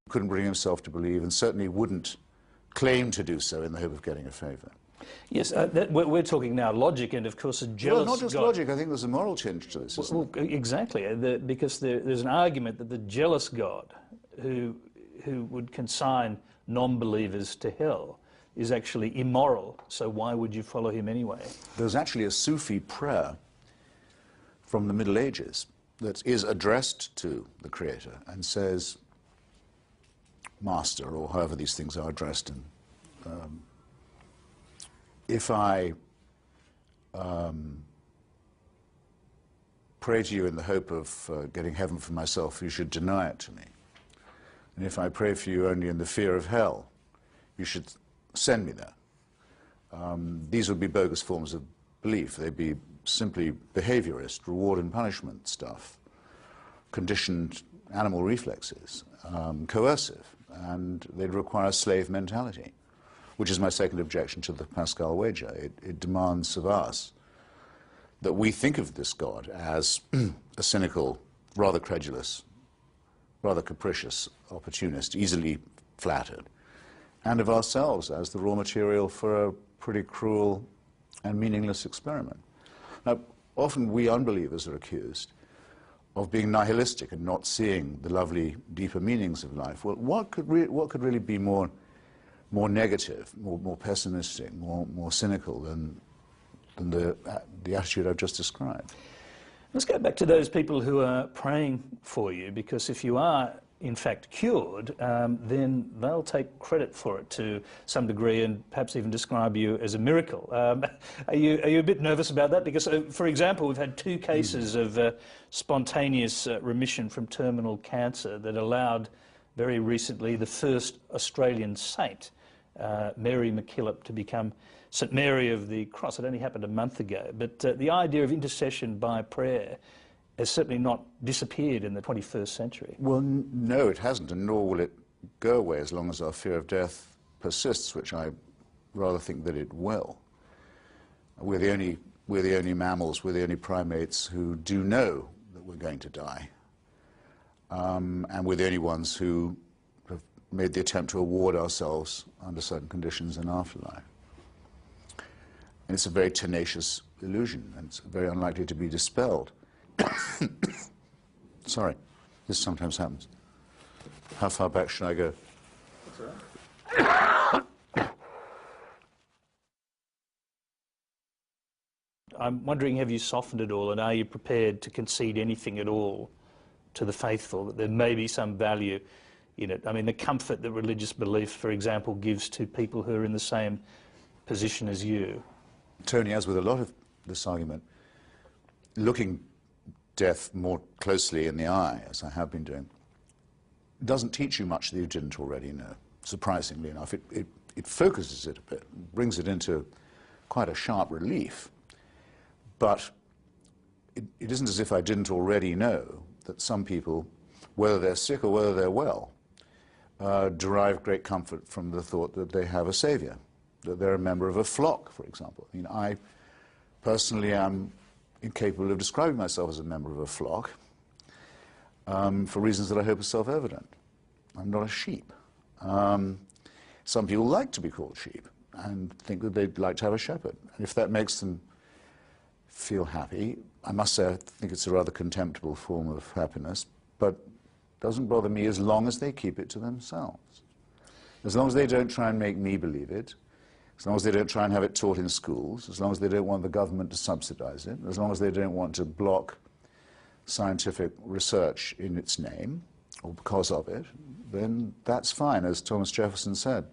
couldn't bring himself to believe, and certainly wouldn't claim to do so in the hope of getting a favour. Yes, we're talking now logic, and of course a jealous Well, not just God. logic, I think there's a moral tinge to this, isn't Well, exactly, because there's an argument that the jealous God who would consign non-believers to hell is actually immoral, so why would you follow him anyway? There's actually a Sufi prayer from the Middle Ages that is addressed to the Creator and says, Master, or however these things are addressed in, if I pray to you in the hope of getting heaven for myself, you should deny it to me. And if I pray for you only in the fear of hell, you should send me there. These would be bogus forms of belief. They'd be simply behaviorist, reward and punishment stuff, conditioned animal reflexes, coercive, and they'd require a slave mentality, which is my second objection to the Pascal wager. It demands of us that we think of this God as a cynical, rather credulous, rather capricious opportunist, easily flattered, and of ourselves as the raw material for a pretty cruel and meaningless experiment. Now, often we unbelievers are accused of being nihilistic and not seeing the lovely, deeper meanings of life. Well, what could really be more negative, more pessimistic, more cynical than the attitude I've just described? Let's go back to those people who are praying for you, because if you are in fact cured, then they'll take credit for it to some degree and perhaps even describe you as a miracle. Are you a bit nervous about that? Because, for example, we've had 2 cases of spontaneous remission from terminal cancer that allowed very recently the first Australian saint, Mary MacKillop, to become St Mary of the Cross. It only happened a month ago. But the idea of intercession by prayer has certainly not disappeared in the 21st century. Well, no, it hasn't, and nor will it go away as long as our fear of death persists, which I rather think that it will. We're the only mammals, we're the only primates who do know that we're going to die. And we're the only ones who have made the attempt to award ourselves under certain conditions in afterlife. And it's a very tenacious illusion, and it's very unlikely to be dispelled. Sorry, this sometimes happens. How far back should I go? I'm wondering, have you softened it all, and are you prepared to concede anything at all to the faithful, that there may be some value in it? I mean, the comfort that religious belief, for example, gives to people who are in the same position as you. Tony, as with a lot of this argument, looking death more closely in the eye, as I have been doing, doesn't teach you much that you didn't already know, surprisingly enough. It focuses it a bit, brings it into quite a sharp relief. But it isn't as if I didn't already know that some people, whether they're sick or whether they're well, derive great comfort from the thought that they have a savior, that they're a member of a flock, for example. I mean, I personally am incapable of describing myself as a member of a flock for reasons that I hope are self-evident. I'm not a sheep. Some people like to be called sheep and think that they'd like to have a shepherd. And if that makes them feel happy, I must say I think it's a rather contemptible form of happiness, but doesn't bother me as long as they keep it to themselves. As long as they don't try and make me believe it, as long as they don't try and have it taught in schools, as long as they don't want the government to subsidize it, as long as they don't want to block scientific research in its name or because of it, then that's fine. As Thomas Jefferson said,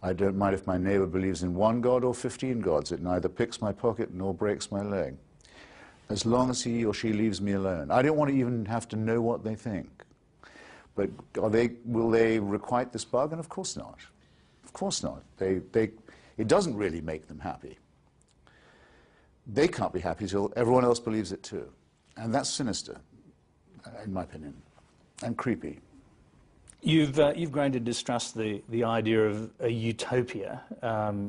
I don't mind if my neighbor believes in 1 God or 15 gods. It neither picks my pocket nor breaks my leg, as long as he or she leaves me alone. I don't want to even have to know what they think. But will they requite this bargain? Of course not. Of course not. It doesn't really make them happy. They can't be happy till everyone else believes it too. And that's sinister, in my opinion, and creepy. You've grown to distrust the idea of a utopia.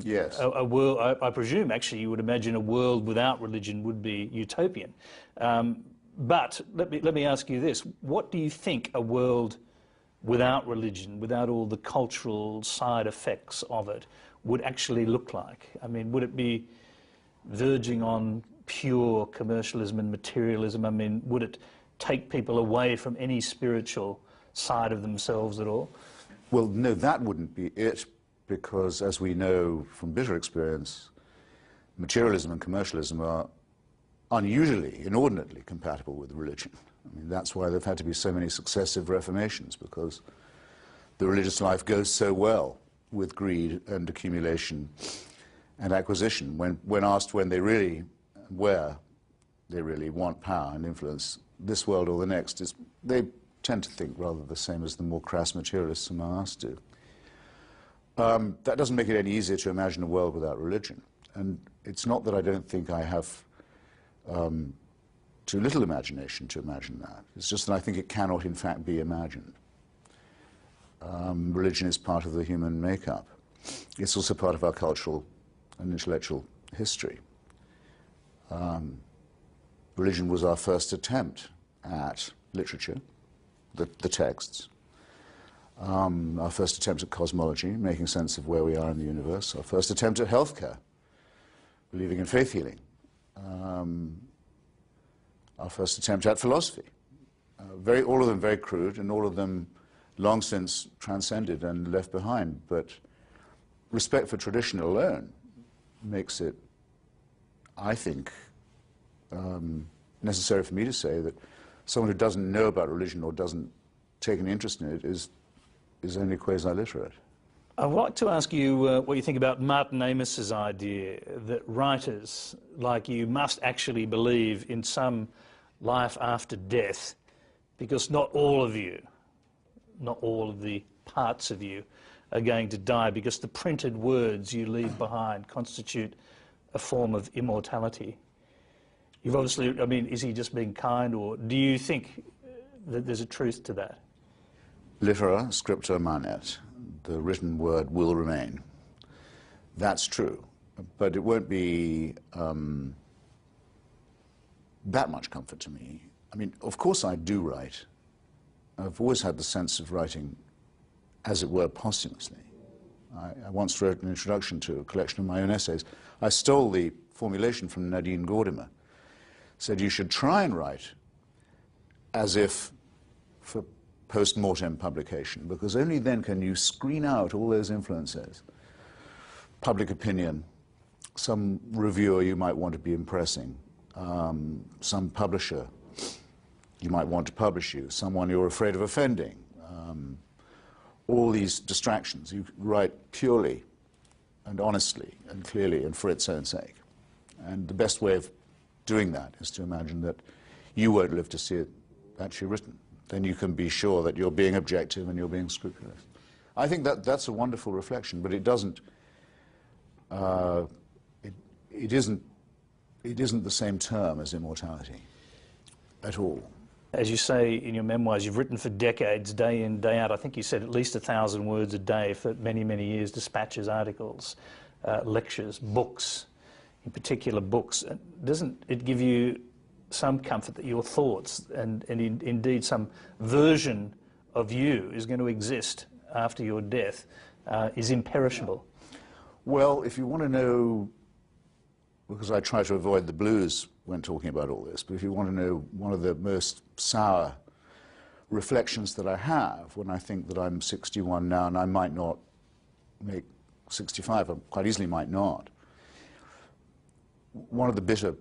Yes. A world, I presume, actually, you would imagine a world without religion would be utopian. But let me ask you this. What do you think a world without religion, without all the cultural side effects of it, would actually look like? I mean, would it be verging on pure commercialism and materialism? I mean, would it take people away from any spiritual side of themselves at all? Well, no, that wouldn't be it, because as we know from bitter experience, materialism and commercialism are unusually, inordinately compatible with religion. I mean, that's why there've had to be so many successive reformations, because the religious life goes so well with greed and accumulation and acquisition. When asked when they really, where they really want power and influence, this world or the next, they tend to think rather the same as the more crass materialists among us do. That doesn't make it any easier to imagine a world without religion. And it's not that I don't think I have too little imagination to imagine that. It's just that I think it cannot, in fact, be imagined. Religion is part of the human makeup. It's also part of our cultural and intellectual history. Religion was our first attempt at literature, the texts, our first attempt at cosmology, making sense of where we are in the universe, our first attempt at healthcare, believing in faith healing, our first attempt at philosophy. All of them very crude, and all of them long since transcended and left behind. But respect for tradition alone makes it, I think, necessary for me to say that someone who doesn't know about religion or doesn't take an interest in it is only quasi-literate. I'd like to ask you what you think about Martin Amos's idea that writers like you must actually believe in some life after death, because not all of you, not all of the parts of you are going to die, because the printed words you leave behind constitute a form of immortality. You've obviously, I mean, is he just being kind, or do you think that there's a truth to that? Litera scripta manet. The written word will remain. That's true, but it won't be that much comfort to me. I mean, of course I do write. I've always had the sense of writing, as it were, posthumously. I once wrote an introduction to a collection of my own essays. I stole the formulation from Nadine Gordimer. Said you should try and write as if for post-mortem publication, because only then can you screen out all those influences. Public opinion, some reviewer you might want to be impressing, some publisher you might want to publish you, someone you're afraid of offending, all these distractions. You write purely and honestly and clearly and for its own sake. And the best way of doing that is to imagine that you won't live to see it actually written. Then you can be sure that you're being objective and you're being scrupulous. I think that's a wonderful reflection, but it doesn't, it isn't the same term as immortality at all. As you say in your memoirs, you've written for decades, day in, day out. I think you said at least 1,000 words a day for many, many years, dispatches, articles, lectures, books, in particular books. Doesn't it give you some comfort that your thoughts and indeed some version of you is going to exist after your death is imperishable? Well, if you want to know, because I try to avoid the blues when talking about all this, but if you want to know one of the most sour reflections that I have when I think that I'm 61 now and I might not make 65, I quite easily might not, one of the bitter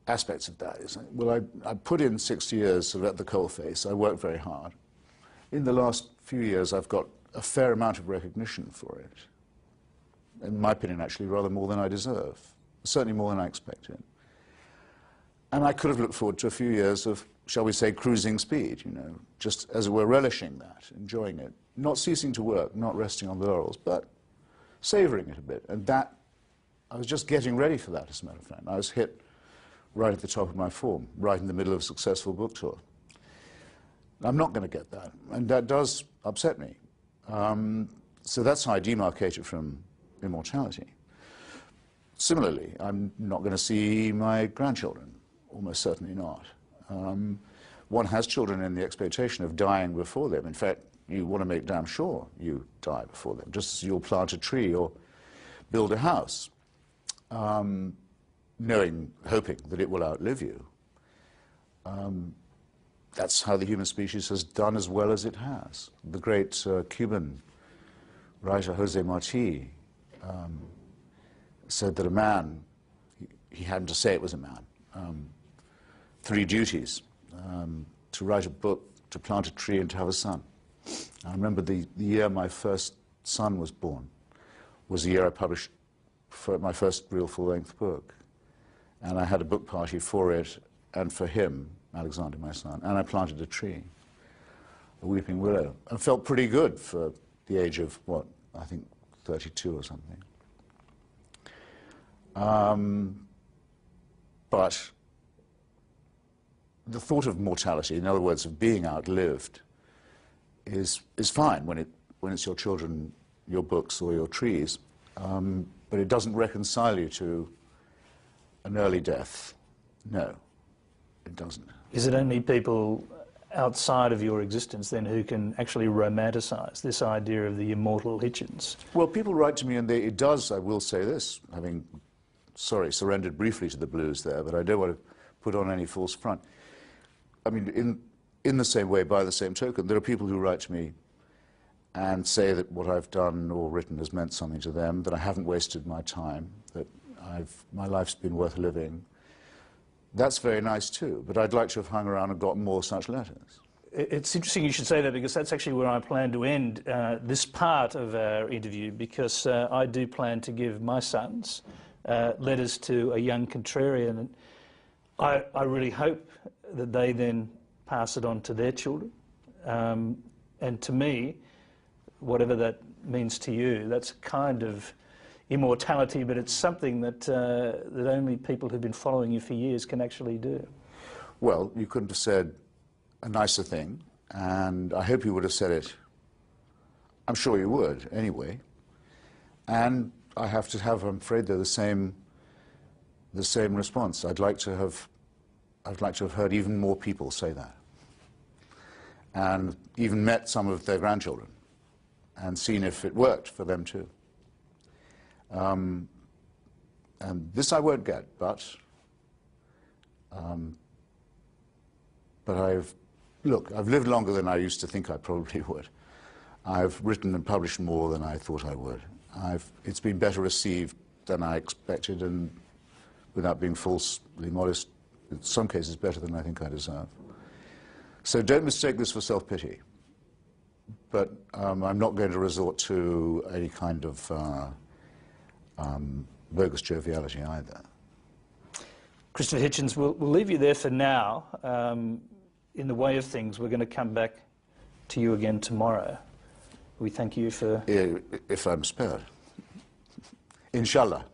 aspects of that is, well, I put in 60 years sort of at the coalface. I worked very hard. In the last few years, I've got a fair amount of recognition for it. In my opinion, actually, rather more than I deserve. Certainly more than I expected. And I could have looked forward to a few years of, shall we say, cruising speed, you know, just as it were, relishing that, enjoying it, not ceasing to work, not resting on the laurels, but savoring it a bit. And that, I was just getting ready for that, as a matter of fact. I was hit right at the top of my form, right in the middle of a successful book tour. I'm not going to get that, and that does upset me. So that's how I demarcate it from immortality. Similarly, I'm not going to see my grandchildren, almost certainly not. one has children in the expectation of dying before them. In fact, you want to make damn sure you die before them, just as you'll plant a tree or build a house, hoping that it will outlive you. That's how the human species has done as well as it has. The great Cuban writer Jose Marti said that a man, he happened to say it was a man, 3 duties: to write a book, to plant a tree, and to have a son. I remember the year my first son was born was the year I published my first real full-length book. And I had a book party for it and for him, Alexander, my son, and I planted a tree, a weeping willow, and felt pretty good for the age of, what, I think 32 or something. But the thought of mortality, in other words, of being outlived, is fine when it's your children, your books, or your trees, but it doesn't reconcile you to an early death. No, it doesn't. Is it only people outside of your existence then who can actually romanticize this idea of the immortal Hitchens? Well, people write to me, and it does, I will say this, having, surrendered briefly to the blues there, but I don't want to put on any false front. I mean, in the same way, by the same token, there are people who write to me and say that what I've done or written has meant something to them, that I haven't wasted my time, that my life's been worth living. That's very nice too, but I'd like to have hung around and got more such letters. It's interesting you should say that, because that's actually where I plan to end this part of our interview, because I do plan to give my sons letters to a young contrarian, and I really hope that they then pass it on to their children. And to me, whatever that means to you, that's a kind of immortality, but it's something that only people who've been following you for years can actually do. Well, you couldn't have said a nicer thing, and I hope you would have said it. I'm sure you would, anyway. And I have to have, I'm afraid, though, the same response. I'd like to have heard even more people say that, and even met some of their grandchildren and seen if it worked for them too. And this I won't get, but I've lived longer than I used to think I probably would. I've written and published more than I thought I would. It's been better received than I expected, and without being falsely modest, in some cases better than I think I deserve. So don't mistake this for self-pity. But I'm not going to resort to any kind of bogus joviality either. Christopher Hitchens, we'll leave you there for now. In the way of things, we're going to come back to you again tomorrow. We thank you for... If I'm spared. Inshallah.